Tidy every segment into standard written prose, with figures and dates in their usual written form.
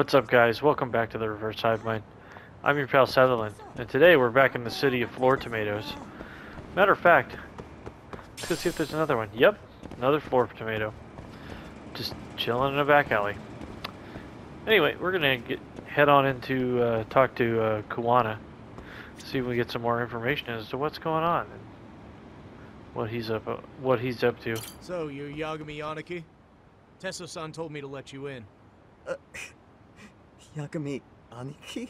What's up, guys? Welcome back to the Reverse Hive Mind. I'm your pal Sutherland, and today we're back in the city of floor tomatoes. Matter of fact, let's go see if there's another one. Yep, another floor tomato. Just chilling in a back alley. Anyway, we're gonna head on into talk to Kuwana, see if we get some more information as to what's going on and what he's up to. So you're Yagami Yaniki? Tesso-san told me to let you in. Yagami Aniki?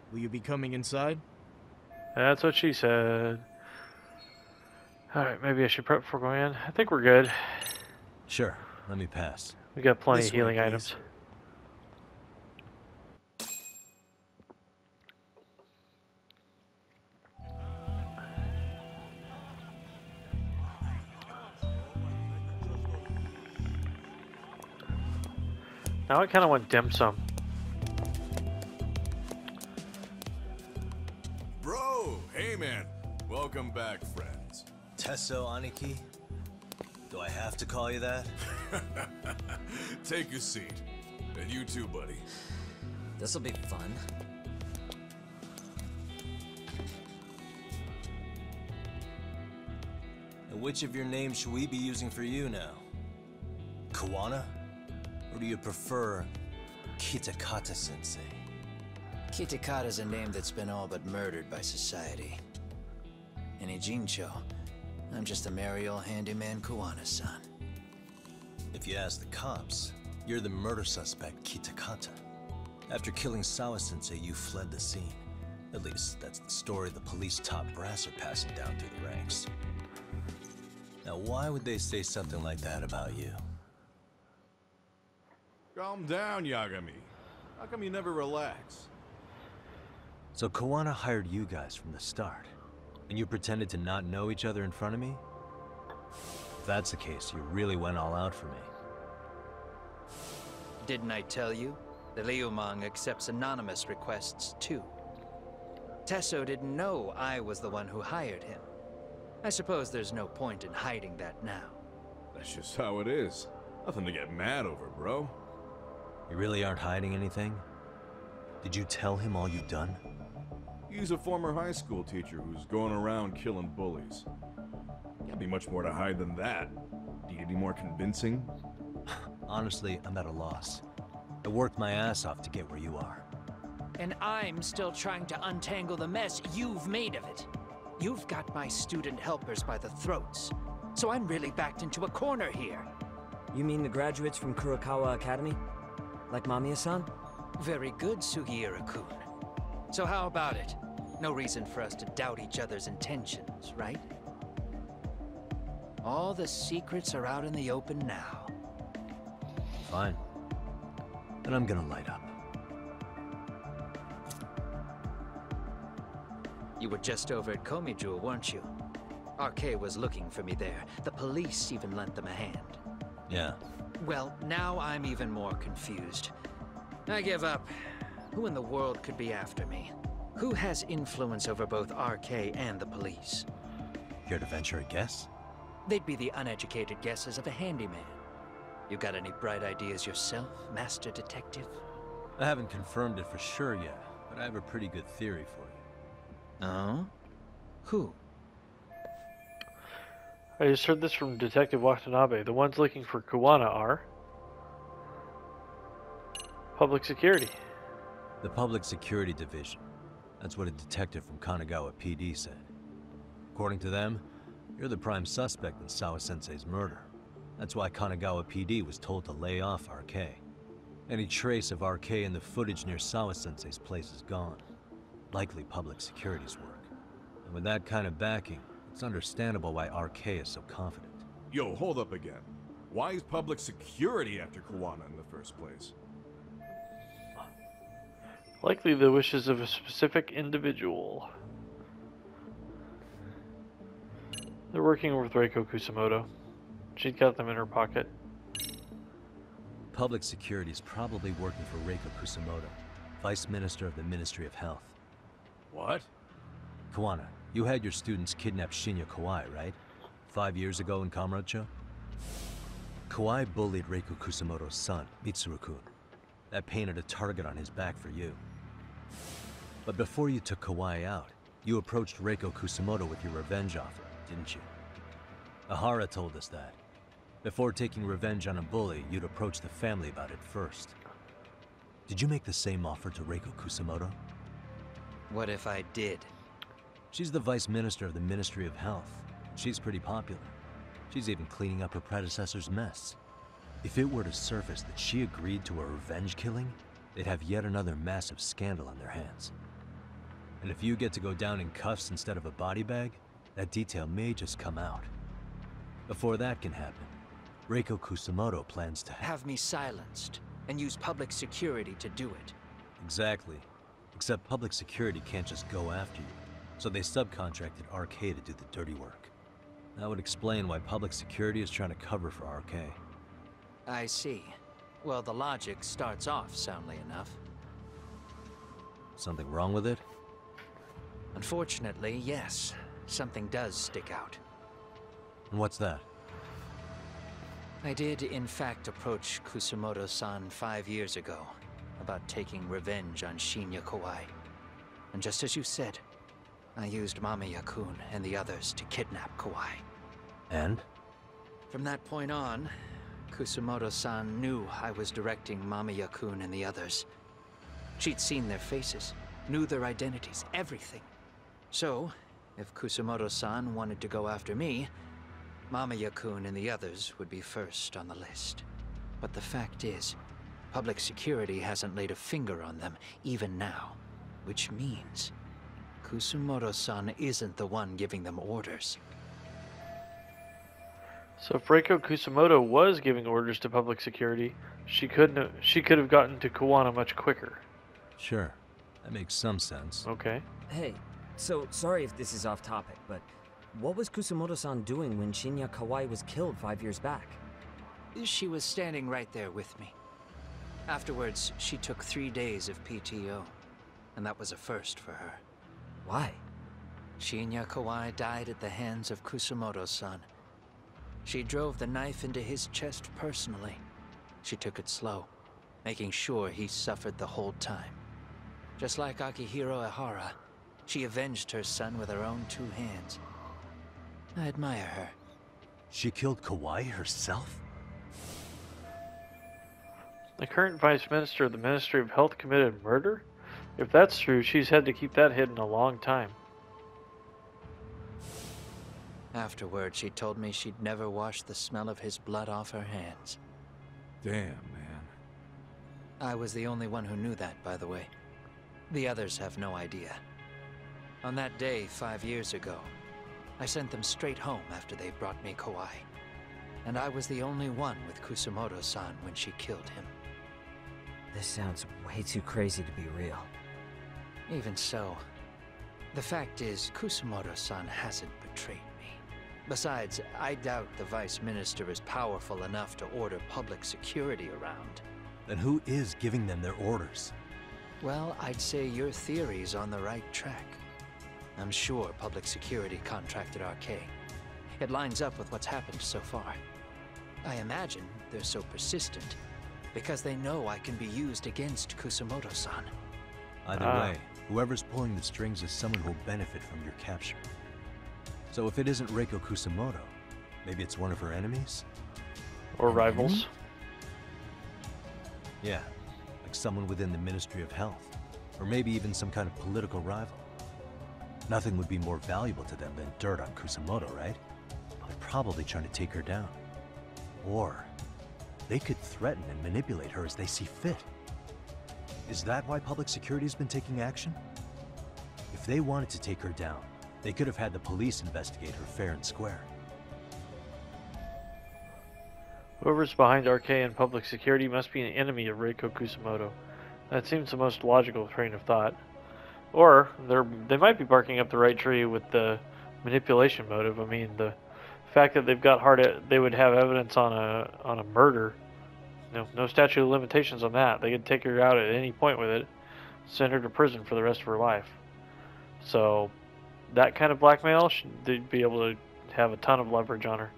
Will you be coming inside? That's what she said. Alright, maybe I should prep before going in. I think we're good. Sure, let me pass. We got plenty This of healing way, please. items. Now I kind of want dim sum. Bro, hey man. Welcome back, friends. Tesso Aniki? Do I have to call you that? Take a seat. And you too, buddy. This'll be fun. And which of your names should we be using for you now? Kuwana? Or do you prefer Kitakata-sensei? Kitakata's a name that's been all but murdered by society. In Ijincho, I'm just a merry old handyman Kuwana's son. If you ask the cops, you're the murder suspect Kitakata. After killing Sawa-sensei, you fled the scene. At least, that's the story the police top brass are passing down through the ranks. Now, why would they say something like that about you? Calm down, Yagami. How come you never relax? So Kuwana hired you guys from the start, and you pretended to not know each other in front of me? If that's the case, you really went all out for me. Didn't I tell you? The Liumang accepts anonymous requests too. Tesso didn't know I was the one who hired him. I suppose there's no point in hiding that now. That's just how it is. Nothing to get mad over, bro. You really aren't hiding anything? Did you tell him all you've done? He's a former high school teacher who's going around killing bullies. Can't be much more to hide than that. Do you need any more convincing? Honestly, I'm at a loss. I worked my ass off to get where you are. And I'm still trying to untangle the mess you've made of it. You've got my student helpers by the throats. So I'm really backed into a corner here. You mean the graduates from Kurokawa Academy? Like Mamiya-san? Very good, Sugiura-kun. So how about it? No reason for us to doubt each other's intentions, right? All the secrets are out in the open now. Fine. Then I'm gonna light up. You were just over at Komiju, weren't you? RK was looking for me there. The police even lent them a hand. Yeah. Well, now I'm even more confused. I give up. Who in the world could be after me? Who has influence over both RK and the police? Care to venture a guess? They'd be the uneducated guesses of a handyman. You got any bright ideas yourself, Master Detective? I haven't confirmed it for sure yet, but I have a pretty good theory for you. Oh? Who? I just heard this from Detective Watanabe. The ones looking for Kuwana are public security. The Public Security Division. That's what a detective from Kanagawa PD said. According to them, you're the prime suspect in Sawa-sensei's murder. That's why Kanagawa PD was told to lay off RK. Any trace of RK in the footage near Sawa-sensei's place is gone. Likely public security's work. And with that kind of backing, it's understandable why RK is so confident. Yo, hold up again. Why is public security after Kuwana in the first place? Likely the wishes of a specific individual. They're working with Reiko Kusamoto. She's got them in her pocket. Public security is probably working for Reiko Kusamoto, Vice Minister of the Ministry of Health. What? Kuwana, you had your students kidnap Shinya Kawai, right? 5 years ago in Kamurocho? Kawai bullied Reiko Kusamoto's son, Mitsuru-kun. That painted a target on his back for you. But before you took Kawai out, you approached Reiko Kusamoto with your revenge offer, didn't you? Ahara told us that. Before taking revenge on a bully, you'd approach the family about it first. Did you make the same offer to Reiko Kusamoto? What if I did? She's the Vice Minister of the Ministry of Health. She's pretty popular. She's even cleaning up her predecessor's mess. If it were to surface that she agreed to a revenge killing, they'd have yet another massive scandal on their hands. And if you get to go down in cuffs instead of a body bag, that detail may just come out. Before that can happen, Reiko Kusamoto plans to Have me silenced and use public security to do it. Exactly. Except public security can't just go after you, so they subcontracted RK to do the dirty work. That would explain why public security is trying to cover for RK. I see. Well, the logic starts off soundly enough. Something wrong with it? Unfortunately, yes. Something does stick out. And what's that? I did, in fact, approach Kusamoto-san 5 years ago about taking revenge on Shinya Kawai. And just as you said, I used Mamiya-kun and the others to kidnap Kawai. And? From that point on, Kusamoto-san knew I was directing Mamiya-kun and the others. She'd seen their faces, knew their identities, everything. So, if Kusamoto-san wanted to go after me, Mamiya-kun and the others would be first on the list. But the fact is, public security hasn't laid a finger on them, even now. Which means, Kusamoto-san isn't the one giving them orders. So if Reiko Kusamoto was giving orders to public security, she could have gotten to Kuwana much quicker. Sure. That makes some sense. Okay. Hey, so sorry if this is off topic, but what was Kusamoto-san doing when Shinya Kawai was killed 5 years back? She was standing right there with me. Afterwards, she took 3 days of PTO, and that was a first for her. Why? Shinya Kawai died at the hands of Kusamoto-san. She drove the knife into his chest personally. She took it slow, making sure he suffered the whole time. Just like Akihiro Ehara, she avenged her son with her own 2 hands. I admire her. She killed Kawai herself? The current Vice Minister of the Ministry of Health committed murder? If that's true, she's had to keep that hidden a long time. Afterward, she told me she'd never wash the smell of his blood off her hands. Damn, man. I was the only one who knew that, by the way. The others have no idea. On that day, 5 years ago, I sent them straight home after they brought me Kawai. And I was the only one with Kusamoto-san when she killed him. This sounds way too crazy to be real. Even so, the fact is, Kusamoto-san hasn't betrayed me. Besides, I doubt the Vice Minister is powerful enough to order public security around. Then who is giving them their orders? Well, I'd say your theory's on the right track. I'm sure public security contracted RK. It lines up with what's happened so far. I imagine they're so persistent because they know I can be used against Kusamoto-san. Either way, whoever's pulling the strings is someone who'll benefit from your capture. So if it isn't Reiko Kusamoto, maybe it's one of her enemies? Or rivals. Yeah, like someone within the Ministry of Health. Or maybe even some kind of political rival. Nothing would be more valuable to them than dirt on Kusamoto, right? They're probably trying to take her down. Or they could threaten and manipulate her as they see fit. Is that why public security's been taking action? If they wanted to take her down, they could have had the police investigate her fair and square. Whoever's behind RK and public security must be an enemy of Reiko Kusamoto. That seems the most logical train of thought. Or they might be barking up the right tree with the manipulation motive. I mean, the fact that they've got they would have evidence on a murder. No statute of limitations on that. They could take her out at any point with it, send her to prison for the rest of her life. So that kind of blackmail, they'd be able to have a ton of leverage on her.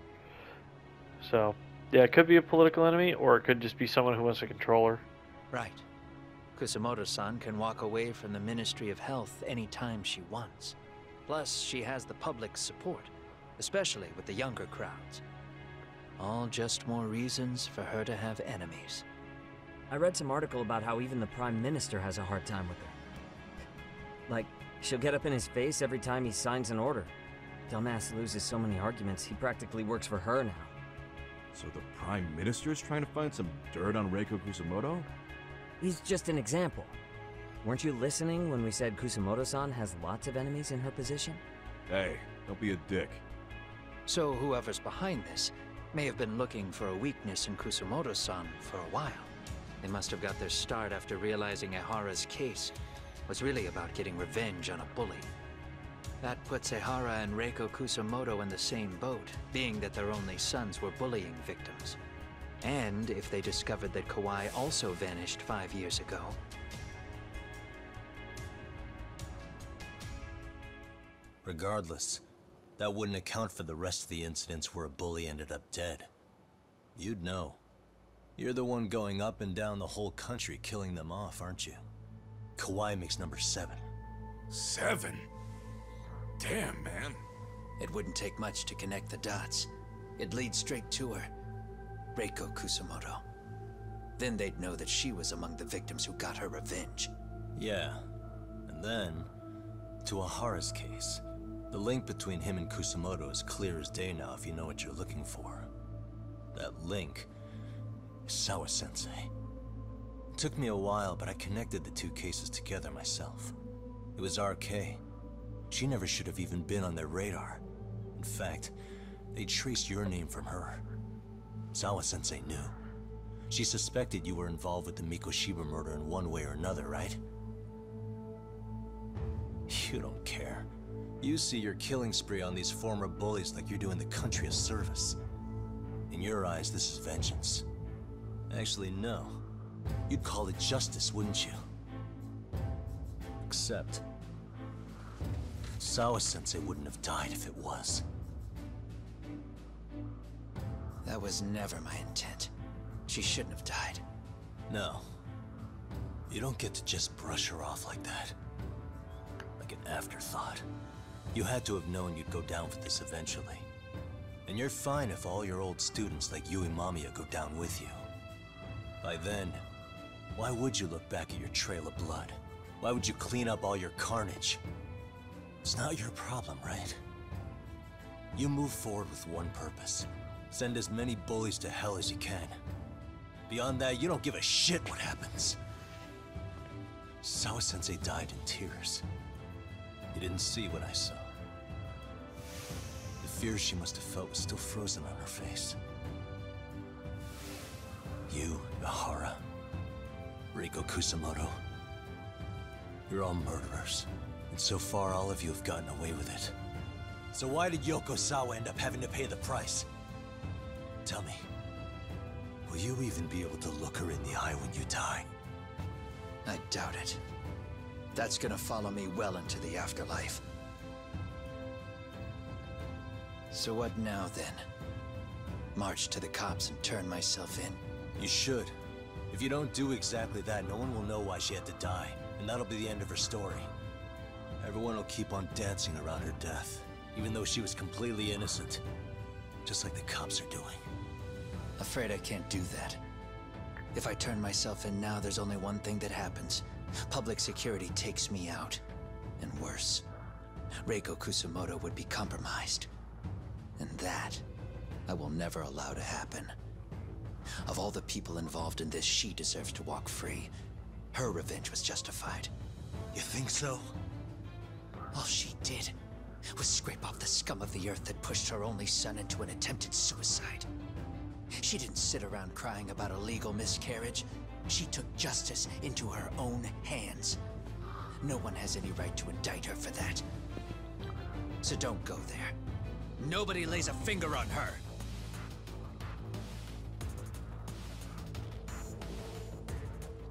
So Yeah, it could be a political enemy, or it could just be someone who wants to control her. Right. Kusamoto-san can walk away from the Ministry of Health anytime she wants. Plus, she has the public's support, especially with the younger crowds. All just more reasons for her to have enemies. I read some article about how even the Prime Minister has a hard time with her. Like, she'll get up in his face every time he signs an order. Dumbass loses so many arguments, he practically works for her now. So the Prime Minister's trying to find some dirt on Reiko Kusamoto? He's just an example. Weren't you listening when we said Kusamoto-san has lots of enemies in her position? Hey, don't be a dick. So whoever's behind this may have been looking for a weakness in Kusamoto-san for a while. They must have got their start after realizing Ehara's case was really about getting revenge on a bully. That puts Ehara and Reiko Kusamoto in the same boat, being that their only sons were bullying victims. And if they discovered that Kawai also vanished 5 years ago. Regardless, that wouldn't account for the rest of the incidents where a bully ended up dead. You'd know. You're the one going up and down the whole country killing them off, aren't you? Kawai makes number 7. 7? Damn, man. It wouldn't take much to connect the dots. It'd lead straight to her. Reiko Kusamoto. Then they'd know that she was among the victims who got her revenge. Yeah. And then, to Ahara's case. The link between him and Kusamoto is clear as day now if you know what you're looking for. That link is Sawa-sensei. It took me a while, but I connected the two cases together myself. It was RK. She never should have even been on their radar. In fact, they traced your name from her. Sawa-sensei knew. She suspected you were involved with the Mikoshiba murder in one way or another, right? You don't care. You see your killing spree on these former bullies like you're doing the country a service. In your eyes, this is vengeance. Actually, no. You'd call it justice, wouldn't you? Except, Sawa-sensei wouldn't have died if it was. That was never my intent. She shouldn't have died. No. You don't get to just brush her off like that. Like an afterthought. You had to have known you'd go down for this eventually. And you're fine if all your old students like Yui Mamiya go down with you. By then, why would you look back at your trail of blood? Why would you clean up all your carnage? It's not your problem, right? You move forward with one purpose. Send as many bullies to hell as you can. Beyond that, you don't give a shit what happens. Sawa-sensei died in tears. You didn't see what I saw. The fear she must have felt was still frozen on her face. You, Ehara, Reiko Kusamoto, you're all murderers. And so far, all of you have gotten away with it. So why did Yoko Sawa end up having to pay the price? Tell me, will you even be able to look her in the eye when you die? I doubt it. That's gonna follow me well into the afterlife. So what now, then? March to the cops and turn myself in? You should. If you don't do exactly that, no one will know why she had to die, and that'll be the end of her story. Everyone will keep on dancing around her death, even though she was completely innocent. Just like the cops are doing. Afraid I can't do that. If I turn myself in now, there's only one thing that happens. Public security takes me out. And worse, Reiko Kusamoto would be compromised. And that, I will never allow to happen. Of all the people involved in this, she deserves to walk free. Her revenge was justified. You think so? All she did was scrape off the scum of the earth that pushed her only son into an attempted suicide. She didn't sit around crying about a legal miscarriage. She took justice into her own hands. No one has any right to indict her for that. So don't go there. Nobody lays a finger on her.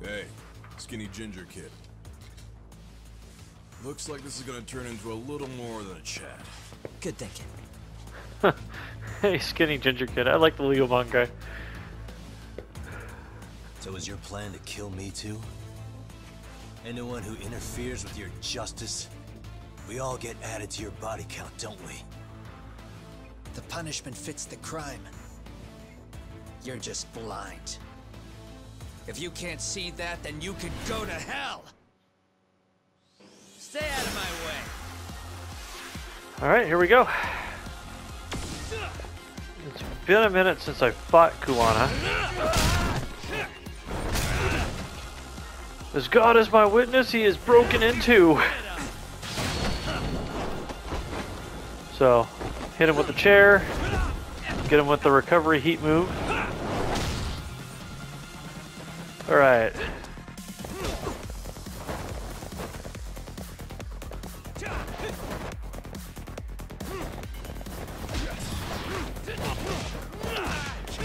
Hey, skinny ginger kid. Looks like this is gonna turn into a little more than a chat. Good thinking. Hey, skinny ginger kid. I like the Leomon guy. So is your plan to kill me too? Anyone who interferes with your justice? We all get added to your body count, don't we? The punishment fits the crime. You're just blind. If you can't see that, then you can go to hell! Stay out of my way! Alright, here we go. It's been a minute since I fought Kuwana. As God is my witness, he is broken into. So, hit him with the chair. Get him with the recovery heat move. Alright.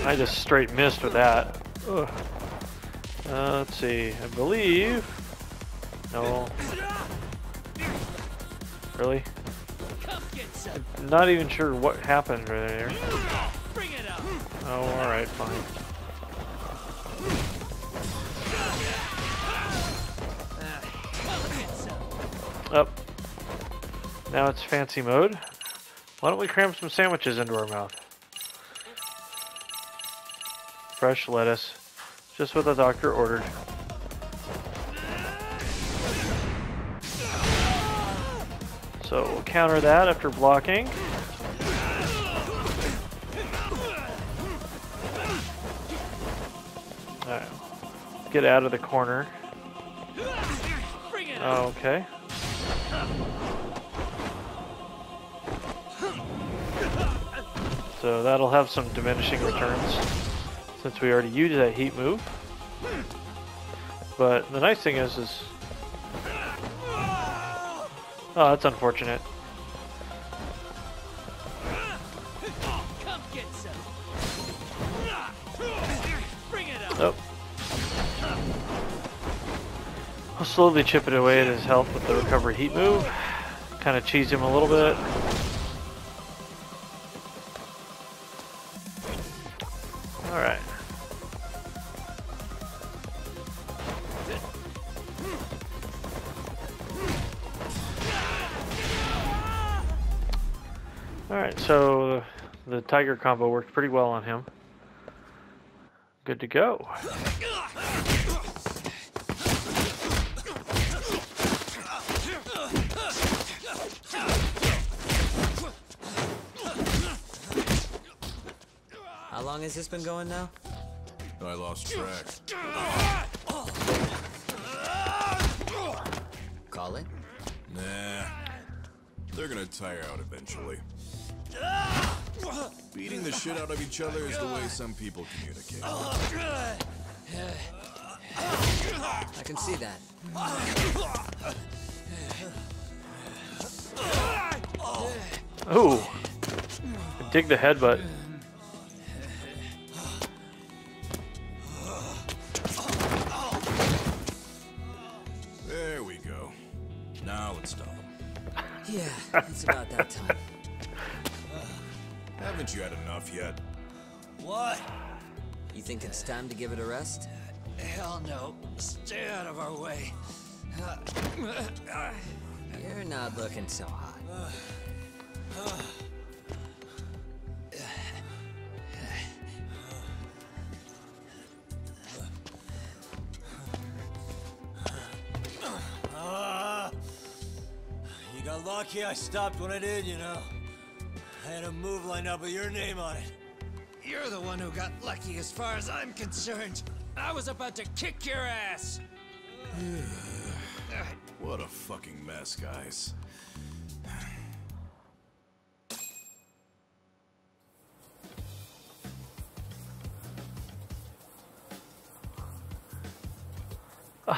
I just straight missed with that. Ugh. Let's see. I believe. No. Really? I'm not even sure what happened right there. Oh, alright, fine. Up. Now it's fancy mode. Why don't we cram some sandwiches into our mouth? Fresh lettuce. Just what the doctor ordered. So we'll counter that after blocking. Alright. Get out of the corner. Okay. So that'll have some diminishing returns since we already used that heat move. But the nice thing is oh, that's unfortunate. Oh. I'll slowly chip it away at his health with the recovery heat move. Kind of cheese him a little bit. Alright. Alright, so the tiger combo worked pretty well on him. Good to go. How long has this been going now? I lost track. Call it? Nah. They're gonna tire out eventually. Beating the shit out of each other is the way some people communicate. I can see that. Ooh. Dig the headbutt. There we go. Now let's stop him. Yeah, it's about that time. Haven't you had enough yet? What? You think it's time to give it a rest? Hell no. Stay out of our way. You're not looking so hot. You got lucky I stopped when I did, you know. I had a move lined up with your name on it. You're the one who got lucky as far as I'm concerned. I was about to kick your ass. What a fucking mess, guys.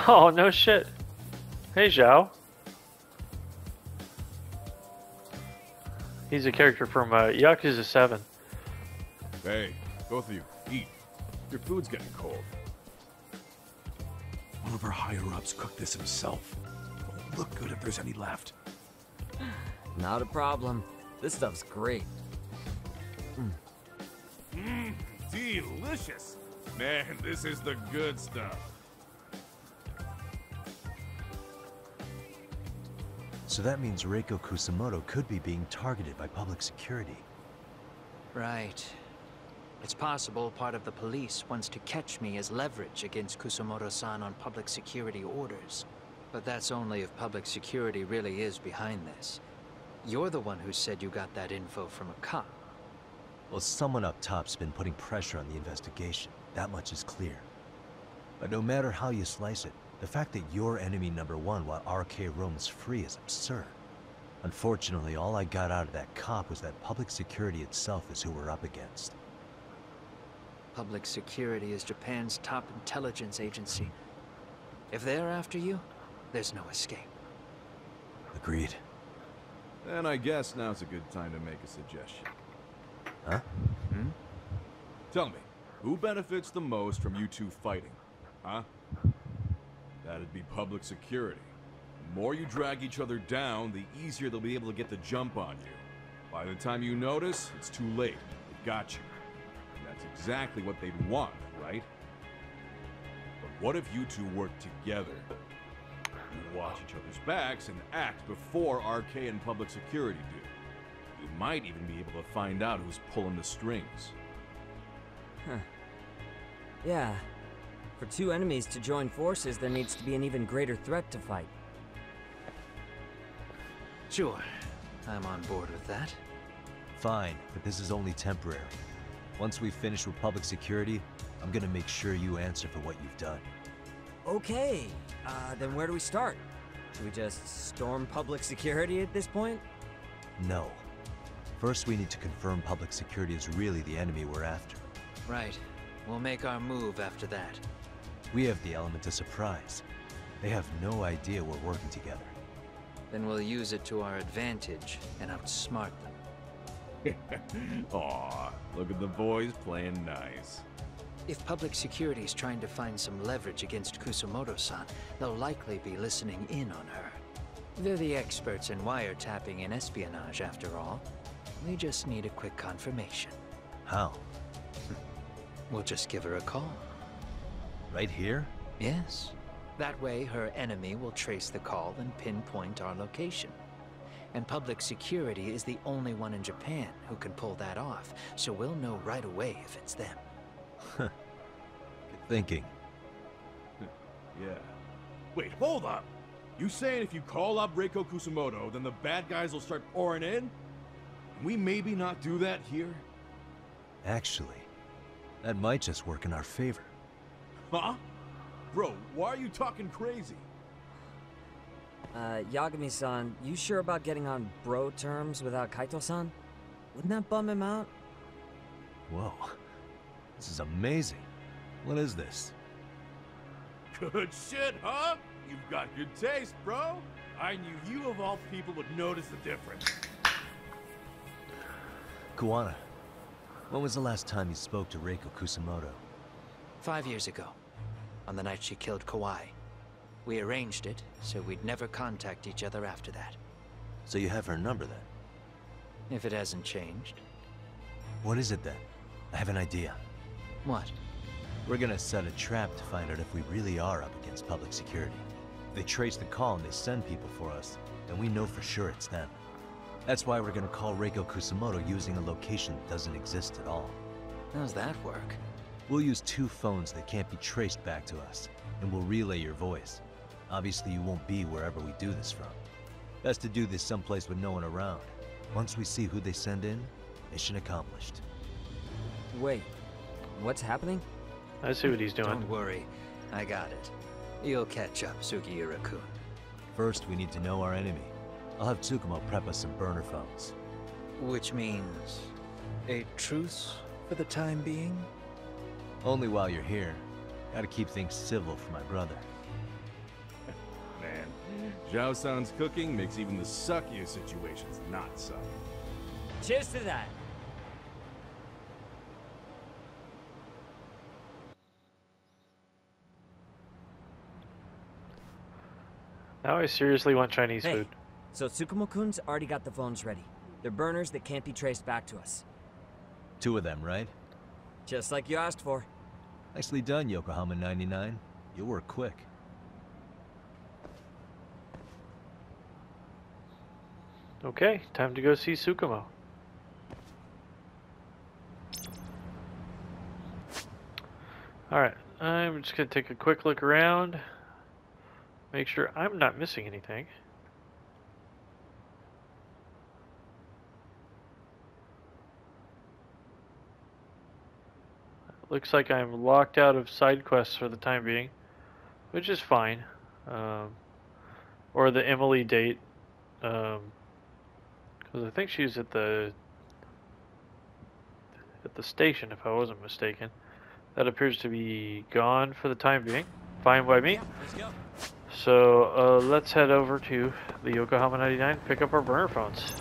Oh, no shit. Hey, Zhao. He's a character from Yakuza 7. Hey, both of you, eat. Your food's getting cold. One of our higher-ups cooked this himself. Won't look good if there's any left. Not a problem. This stuff's great. Delicious! Man, this is the good stuff. So that means Reiko Kusamoto could be being targeted by public security. Right. It's possible part of the police wants to catch me as leverage against Kusamoto-san on public security orders. But that's only if public security really is behind this. You're the one who said you got that info from a cop. Well, someone up top's been putting pressure on the investigation. That much is clear. But no matter how you slice it, the fact that you're enemy number one while RK roams free is absurd. Unfortunately, all I got out of that cop was that public security itself is who we're up against. Public security is Japan's top intelligence agency. If they're after you, there's no escape. Agreed. And I guess now's a good time to make a suggestion. Huh? Tell me, who benefits the most from you two fighting? Huh? That'd be public security. The more you drag each other down, the easier they'll be able to get the jump on you. By the time you notice, it's too late. They got you. And that's exactly what they'd want, right? But what if you two work together? You watch each other's backs and act before RK and public security do. You might even be able to find out who's pulling the strings. Huh. Yeah. For two enemies to join forces, there needs to be an even greater threat to fight. Sure. I'm on board with that. Fine, but this is only temporary. Once we finish with public security, I'm gonna make sure you answer for what you've done. Okay. Then where do we start? Should we just storm public security at this point? No. First, we need to confirm public security is really the enemy we're after. Right. We'll make our move after that. We have the element of surprise. They have no idea we're working together. Then we'll use it to our advantage and outsmart them. Aw, look at the boys playing nice. If public security's trying to find some leverage against Kusamoto-san, they'll likely be listening in on her. They're the experts in wiretapping and espionage, after all. We just need a quick confirmation. How? We'll just give her a call. Right here? Yes. That way, her enemy will trace the call and pinpoint our location. And public security is the only one in Japan who can pull that off, so we'll know right away if it's them. Good thinking. Yeah. Wait, hold up! You saying if you call up Reiko Kusamoto, then the bad guys will start pouring in? Can we maybe not do that here? Actually, that might just work in our favor. Huh? Bro, why are you talking crazy? Yagami-san, you sure about getting on bro terms without Kaito-san? Wouldn't that bum him out? Whoa. This is amazing. What is this? Good shit, huh? You've got good taste, bro. I knew you of all people would notice the difference. Kuwana, when was the last time you spoke to Reiko Kusamoto? 5 years ago, on the night she killed Kawai. We arranged it, so we'd never contact each other after that. So you have her number then? If it hasn't changed. What is it then? I have an idea. What? We're gonna set a trap to find out if we really are up against public security. If they trace the call and they send people for us, then we know for sure it's them. That's why we're gonna call Reiko Kusamoto using a location that doesn't exist at all. How's that work? We'll use 2 phones that can't be traced back to us, and we'll relay your voice. Obviously, you won't be wherever we do this from. Best to do this someplace with no one around. Once we see who they send in, mission accomplished. Wait, what's happening? I see what he's doing. Don't worry, I got it. You'll catch up, Sugiura-kun. First, we need to know our enemy. I'll have Tsukumo prep us some burner phones. Which means a truce for the time being? Only while you're here. Gotta keep things civil for my brother. Man, Zhao-san's cooking makes even the suckiest situations not suck. Cheers to that! Now I seriously want Chinese Hey, food. so Tsukumo-kun's already got the phones ready. They're burners that can't be traced back to us. 2 of them, right? Just like you asked for. Nicely done, Yokohama 99. You'll work quick. Okay, time to go see Tsukumo. Alright, I'm just going to take a quick look around. Make sure I'm not missing anything. Looks like I'm locked out of side quests for the time being, which is fine. Or the Emily date. Because I think she's at the station, if I wasn't mistaken. That appears to be gone for the time being. Fine by me. So let's head over to the Yokohama 99, pick up our burner phones.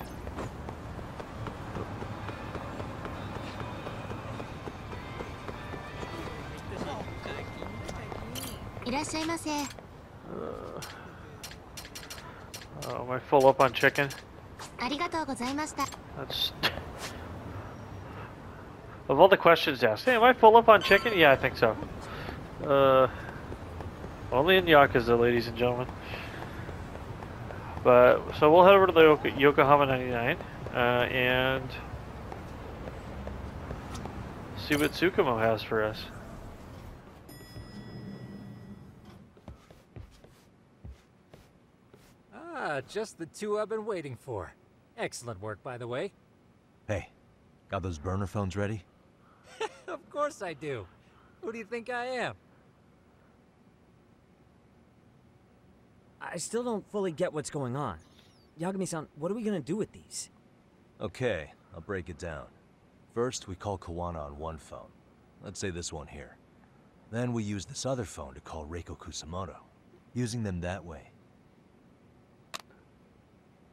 Am I full up on chicken? That's of all the questions asked. Hey, am I full up on chicken? Yeah, I think so. Only in Yakuza, ladies and gentlemen. But so we'll head over to the Yokohama 99 and see what Tsukumo has for us. Ah, just the two I've been waiting for. Excellent work, by the way. Hey, got those burner phones ready? Of course I do. Who do you think I am? I still don't fully get what's going on. Yagami-san, what are we gonna do with these? Okay, I'll break it down. First, we call Kuwana on one phone. Let's say this one here. Then we use this other phone to call Reiko Kusamoto, using them that way.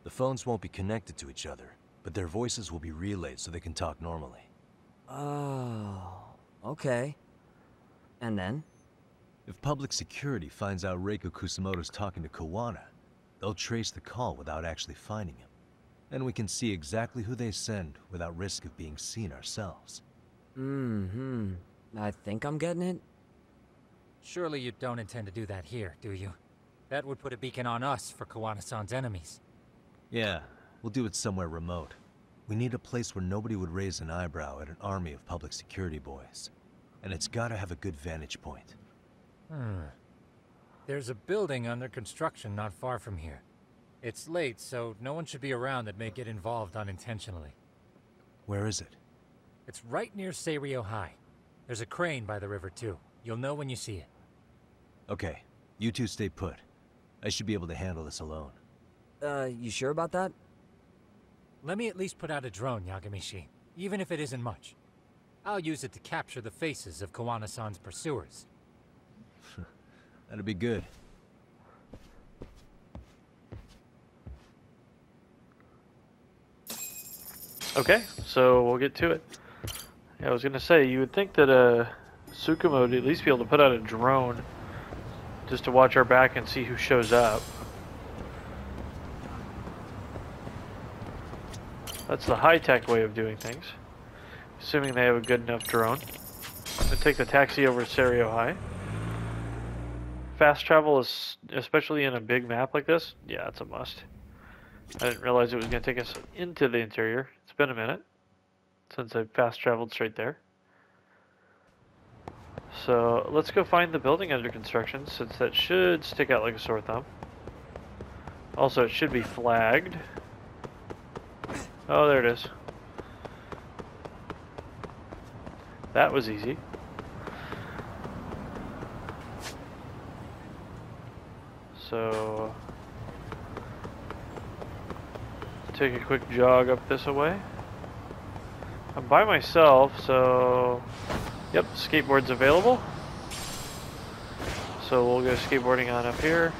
The phones won't be connected to each other, but their voices will be relayed so they can talk normally. Oh, okay. And then? If public security finds out Reiko Kusamoto's talking to Kuwana, they'll trace the call without actually finding him. Then we can see exactly who they send without risk of being seen ourselves. I think I'm getting it. Surely you don't intend to do that here, do you? That would put a beacon on us for Kuwana-san's enemies. Yeah, we'll do it somewhere remote. We need a place where nobody would raise an eyebrow at an army of public security boys. And it's gotta have a good vantage point. There's a building under construction not far from here. It's late, so no one should be around that may get involved unintentionally. Where is it? It's right near Seiryo High. There's a crane by the river, too. You'll know when you see it. Okay, you two stay put. I should be able to handle this alone. You sure about that? Let me at least put out a drone, Yagami-shi, even if it isn't much. I'll use it to capture the faces of Kuwana-san's pursuers. That'd be good. Okay, so we'll get to it. Yeah, I was gonna say, you would think that Tsukumo would at least be able to put out a drone just to watch our back and see who shows up. That's the high-tech way of doing things. Assuming they have a good enough drone. I'm gonna take the taxi over to Seiryo High. Fast travel is, especially in a big map like this, yeah, it's a must. I didn't realize it was going to take us into the interior. It's been a minute since I fast traveled straight there. So let's go find the building under construction, since that should stick out like a sore thumb. Also, it should be flagged. Oh, there it is. That was easy. So take a quick jog up this way. I'm by myself, so yep, skateboard's available. So we'll go skateboarding on up here.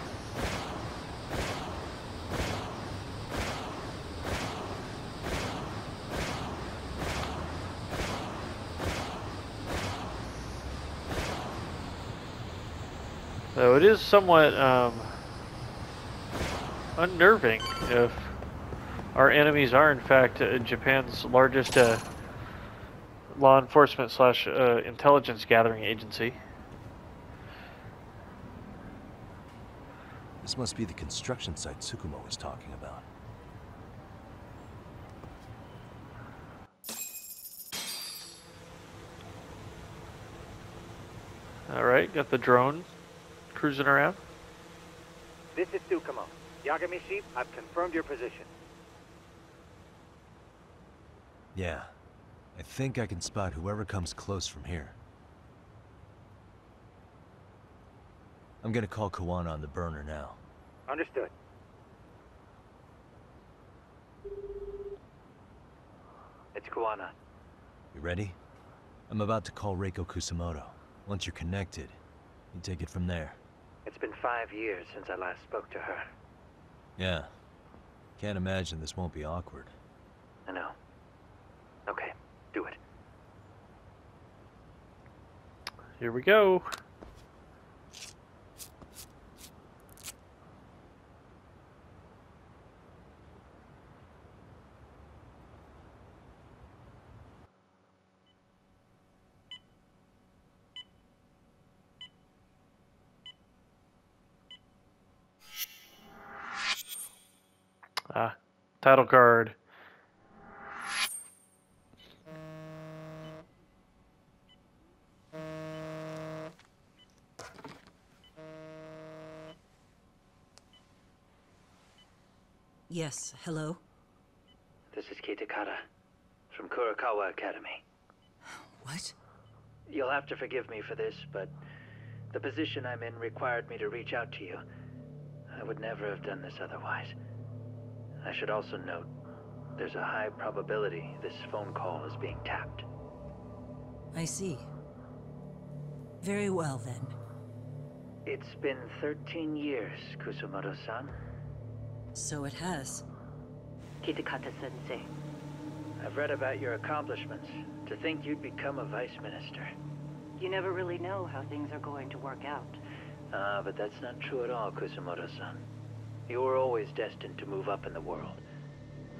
Though it is somewhat unnerving if our enemies are in fact Japan's largest law enforcement slash intelligence gathering agency. This must be the construction site Tsukumo was talking about. Alright, got the drone cruising around. This is Tsukumo. Yagami-shi, I've confirmed your position. Yeah. I think I can spot whoever comes close from here. I'm gonna call Kuwana on the burner now. Understood. It's Kuwana. You ready? I'm about to call Reiko Kusamoto. Once you're connected, you take it from there. It's been 5 years since I last spoke to her. Yeah. Can't imagine this won't be awkward. I know. Okay, do it. Here we go. Title card. Yes, hello? This is Kitakata, from Kurakawa Academy. What? You'll have to forgive me for this, but the position I'm in required me to reach out to you. I would never have done this otherwise. I should also note, there's a high probability this phone call is being tapped. I see. Very well, then. It's been 13 years, Kusumoto-san. So it has. Kitakata-sensei. I've read about your accomplishments. To think you'd become a vice minister. You never really know how things are going to work out. But that's not true at all, Kusumoto-san. You were always destined to move up in the world.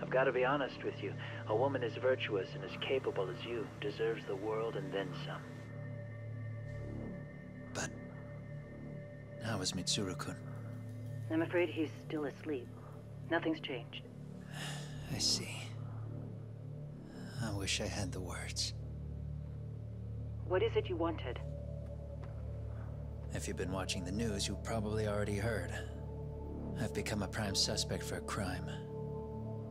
I've got to be honest with you. A woman as virtuous and as capable as you deserves the world and then some. But how is Mitsuru-kun? I'm afraid he's still asleep. Nothing's changed. I see. I wish I had the words. What is it you wanted? If you've been watching the news, you probably already heard. I've become a prime suspect for a crime.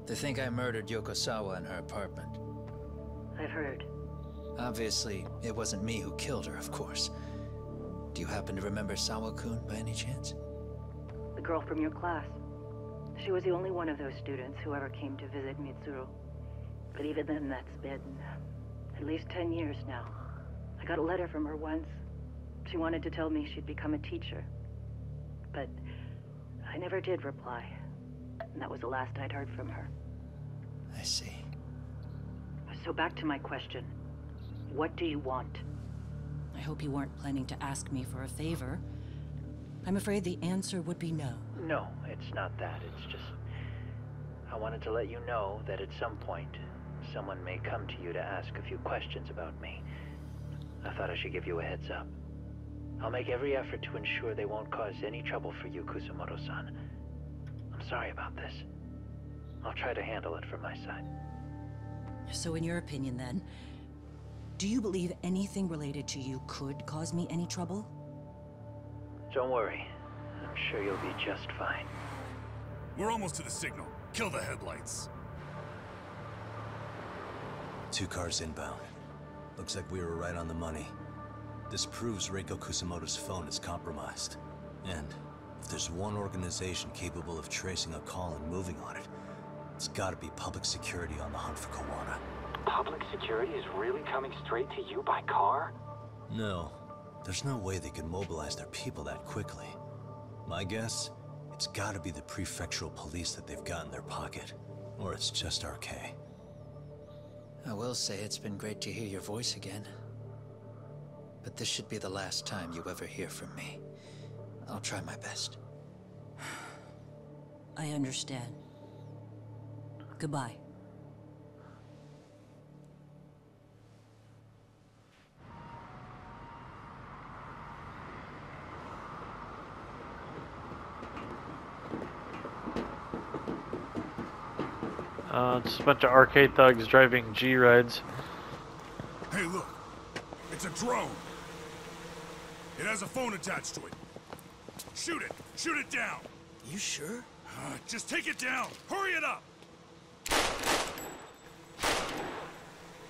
They think I murdered Yokosawa in her apartment. I've heard. Obviously, it wasn't me who killed her, of course. Do you happen to remember Sawa-kun by any chance? The girl from your class. She was the only one of those students who ever came to visit Mitsuru. But even then, that's been at least 10 years now. I got a letter from her once. She wanted to tell me she'd become a teacher. But I never did reply. And that was the last I'd heard from her. I see. So back to my question. What do you want? I hope you weren't planning to ask me for a favor. I'm afraid the answer would be no. No, it's not that. It's just... I wanted to let you know that at some point, someone may come to you to ask a few questions about me. I thought I should give you a heads up. I'll make every effort to ensure they won't cause any trouble for you, Kusumoto-san. I'm sorry about this. I'll try to handle it from my side. So in your opinion, then, do you believe anything related to you could cause me any trouble? Don't worry. I'm sure you'll be just fine. We're almost to the signal. Kill the headlights. 2 cars inbound. Looks like we were right on the money. This proves Reiko Kusamoto's phone is compromised. And if there's one organization capable of tracing a call and moving on it, it's gotta be public security on the hunt for Kuwana. Public security is really coming straight to you by car? No. There's no way they can mobilize their people that quickly. My guess, it's gotta be the prefectural police that they've got in their pocket. Or it's just RK. I will say it's been great to hear your voice again. But this should be the last time you ever hear from me. I'll try my best. I understand. Goodbye. It's a bunch of arcade thugs driving G-rides. Hey, look. It's a drone. It has a phone attached to it. Shoot it! Shoot it down! You sure? Just take it down! Hurry it up!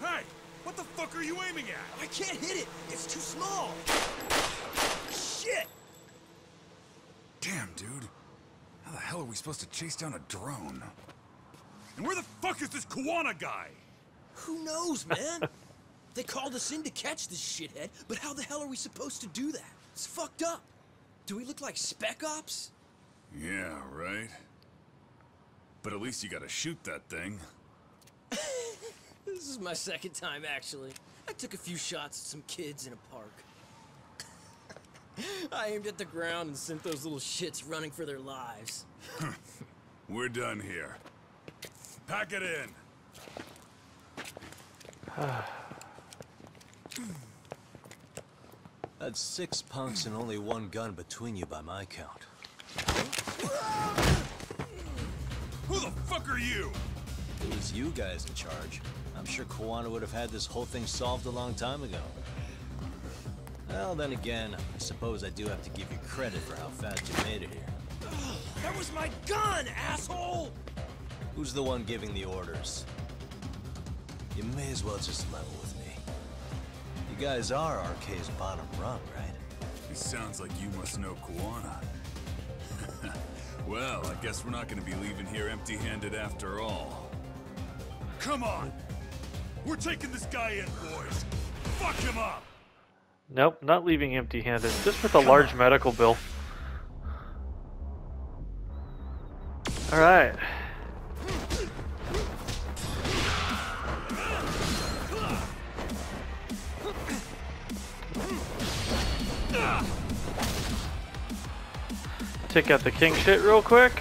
Hey! What the fuck are you aiming at? I can't hit it! It's too small! Shit! Damn, dude. How the hell are we supposed to chase down a drone? And where the fuck is this Kuwana guy? Who knows, man? They called us in to catch this shithead, but how the hell are we supposed to do that? It's fucked up. Do we look like spec ops? Yeah, right. But at least you gotta shoot that thing. This is my second time, actually. I took a few shots at some kids in a park. I aimed at the ground and sent those little shits running for their lives. We're done here. Pack it in. That's 6 punks and only 1 gun between you by my count. Who the fuck are you? It was you guys in charge. I'm sure Kuwana would have had this whole thing solved a long time ago. Well, then again, I suppose I do have to give you credit for how fast you made it here. That was my gun, asshole! Who's the one giving the orders? You may as well just level with me. You guys are RK's bottom rung, right? It sounds like you must know Kuwana. Well, I guess we're not gonna be leaving here empty-handed after all. Come on! We're taking this guy in, boys! Fuck him up! Nope, not leaving empty-handed. Just with a large medical bill. Alright. Take out the king shit real quick.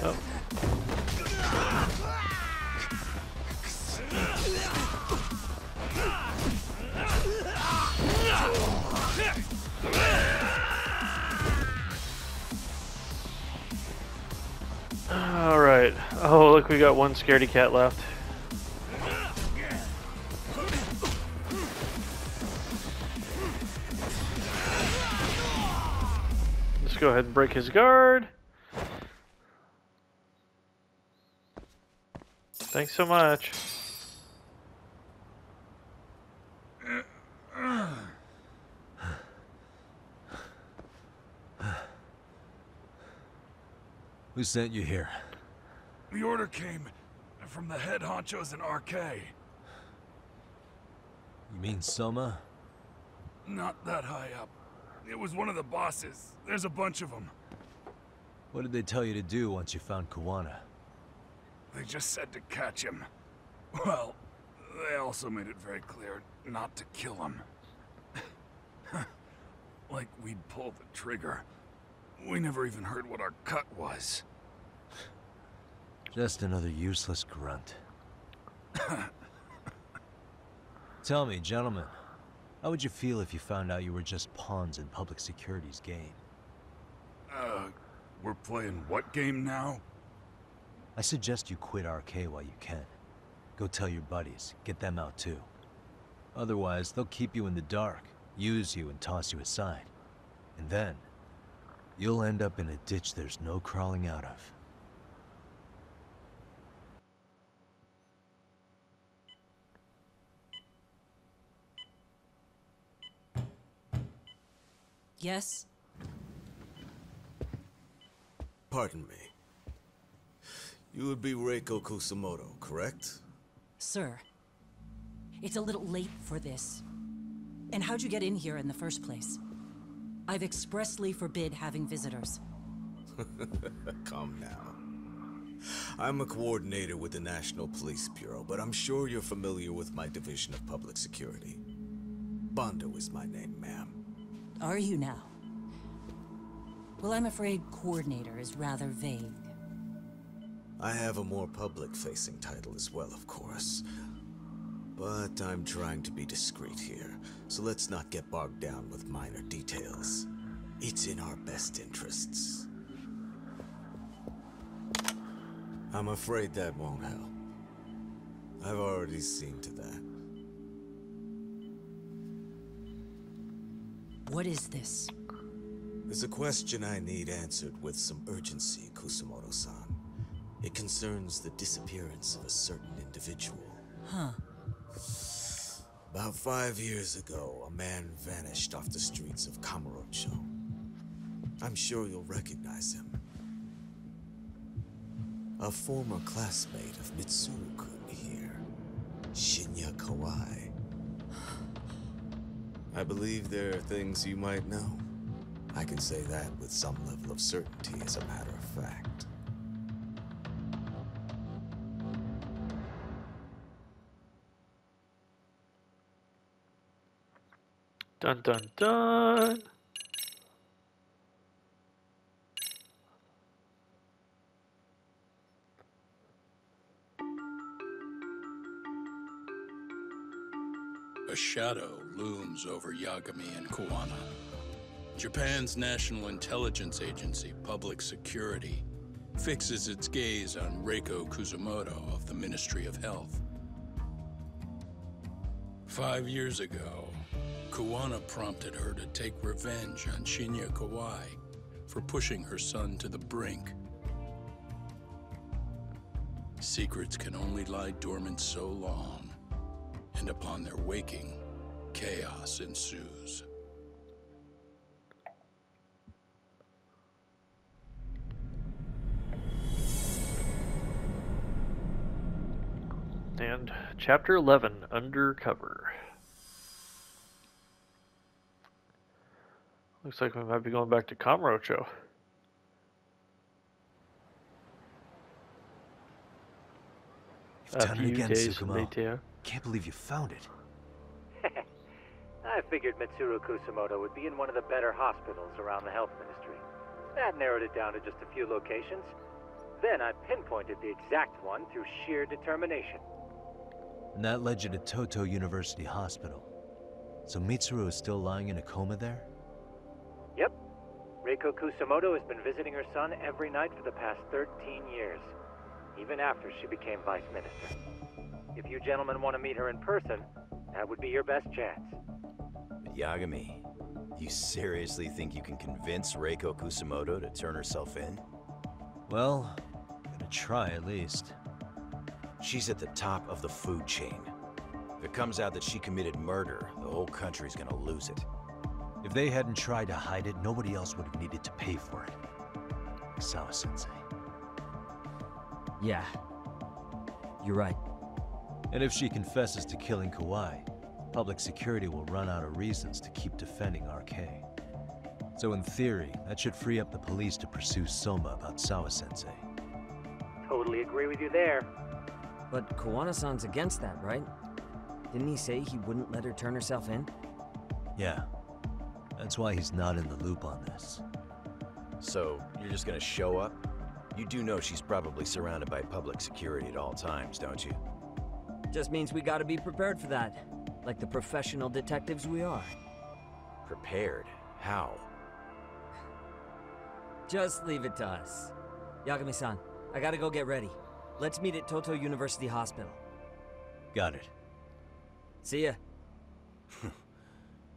Oh. Alright. Oh, look, we got one scaredy cat left. Let's go ahead and break his guard. Thanks so much. Who sent you here? The order came from the head honchos in RK. You mean Soma? Not that high up. It was one of the bosses. There's a bunch of them. What did they tell you to do once you found Kuwana? They just said to catch him. Well, they also made it very clear not to kill him. Like we'd pull the trigger. We never even heard what our cut was. Just another useless grunt. Tell me, gentlemen, how would you feel if you found out you were just pawns in public security's game? We're playing what game now? I suggest you quit RK while you can. Go tell your buddies, get them out too. Otherwise, they'll keep you in the dark, use you and toss you aside. And then, you'll end up in a ditch there's no crawling out of. Yes? Pardon me. You would be Reiko Kusamoto, correct? Sir. It's a little late for this. And how'd you get in here in the first place? I've expressly forbid having visitors. Calm now. I'm a coordinator with the National Police Bureau, but I'm sure you're familiar with my Division of Public Security. Bondo is my name, ma'am. Are you now? Well, I'm afraid coordinator is rather vague. I have a more public-facing title as well, of course. But I'm trying to be discreet here, so let's not get bogged down with minor details. It's in our best interests. I'm afraid that won't help. I've already seen to that. What is this? There's a question I need answered with some urgency, Kusumoto-san. It concerns the disappearance of a certain individual. Huh. About 5 years ago, a man vanished off the streets of Kamurocho. I'm sure you'll recognize him. A former classmate of Mitsuru-kun here, Shinya Kawai. I believe there are things you might know. I can say that with some level of certainty, as a matter of fact. Dun dun dun! A shadow looms over Yagami and Kuwana. Japan's National Intelligence Agency, Public Security, fixes its gaze on Reiko Kusumoto of the Ministry of Health. 5 years ago, Kuwana prompted her to take revenge on Shinya Kawai for pushing her son to the brink. Secrets can only lie dormant so long, and upon their waking, chaos ensues. And Chapter 11, Undercover. Looks like we might be going back to Kamurocho. You've done it again, Tsukumo. later. Can't believe you found it. I figured Mitsuru Kusumoto would be in one of the better hospitals around the health ministry. That narrowed it down to just a few locations. Then I pinpointed the exact one through sheer determination. And that led you to Toto University Hospital. So Mitsuru is still lying in a coma there? Yep. Reiko Kusumoto has been visiting her son every night for the past 13 years, even after she became vice minister. If you gentlemen want to meet her in person, that would be your best chance. Yagami, you seriously think you can convince Reiko Kusumoto to turn herself in? Well, gonna try at least. She's at the top of the food chain. If it comes out that she committed murder, the whole country's gonna lose it. If they hadn't tried to hide it, nobody else would have needed to pay for it. Like Sawa-sensei. Yeah. You're right. And if she confesses to killing Kawai, public security will run out of reasons to keep defending RK. So in theory, that should free up the police to pursue Soma about Sawa-sensei. Totally agree with you there. But Kuwana-san's against that, right? Didn't he say he wouldn't let her turn herself in? Yeah. That's why he's not in the loop on this. So, you're just gonna show up? You do know she's probably surrounded by public security at all times, don't you? Just means we gotta be prepared for that. Like the professional detectives we are. Prepared? How? Just leave it to us. Yagami-san, I gotta go get ready. Let's meet at Toto University Hospital. Got it. See ya.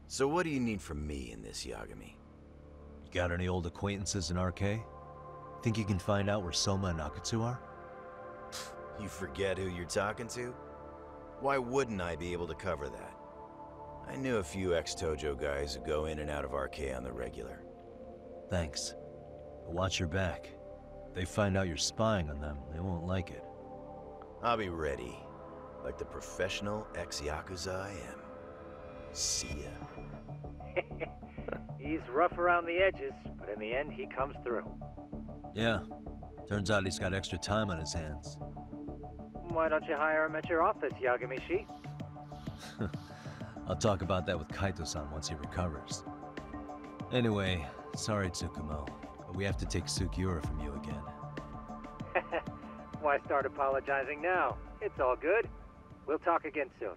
So what do you need from me in this, Yagami? You got any old acquaintances in RK? Think you can find out where Soma and Akutsu are? You forget who you're talking to? Why wouldn't I be able to cover that? I knew a few ex-Tojo guys who go in and out of RK on the regular. Thanks. But watch your back. If they find out you're spying on them, they won't like it. I'll be ready, like the professional ex-Yakuza I am. See ya. He's rough around the edges, but in the end, he comes through. Yeah. Turns out he's got extra time on his hands. Why don't you hire him at your office, Yagami-shi? I'll talk about that with Kaito-san once he recovers. Anyway, sorry Tsukumo, but we have to take Sukiura from you again. Why start apologizing now? It's all good. We'll talk again soon.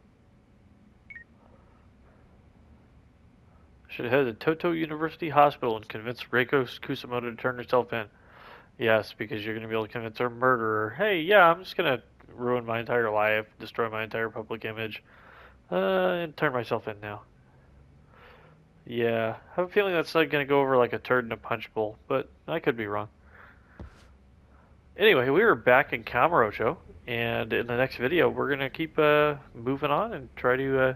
Should head to Toto University Hospital and convince Reiko Kusamoto to turn herself in. Yes, because you're going to be able to convince her murderer. Hey, yeah, I'm just going to ruin my entire life, destroy my entire public image, and turn myself in now. Yeah, I have a feeling that's like going to go over like a turd in a punch bowl, but I could be wrong. Anyway, we are back in Kamurocho, and in the next video, we're going to keep moving on and try to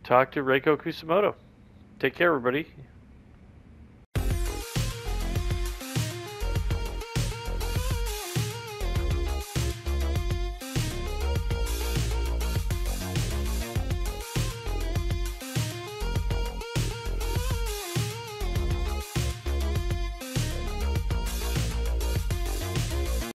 talk to Reiko Kusamoto. Take care, everybody.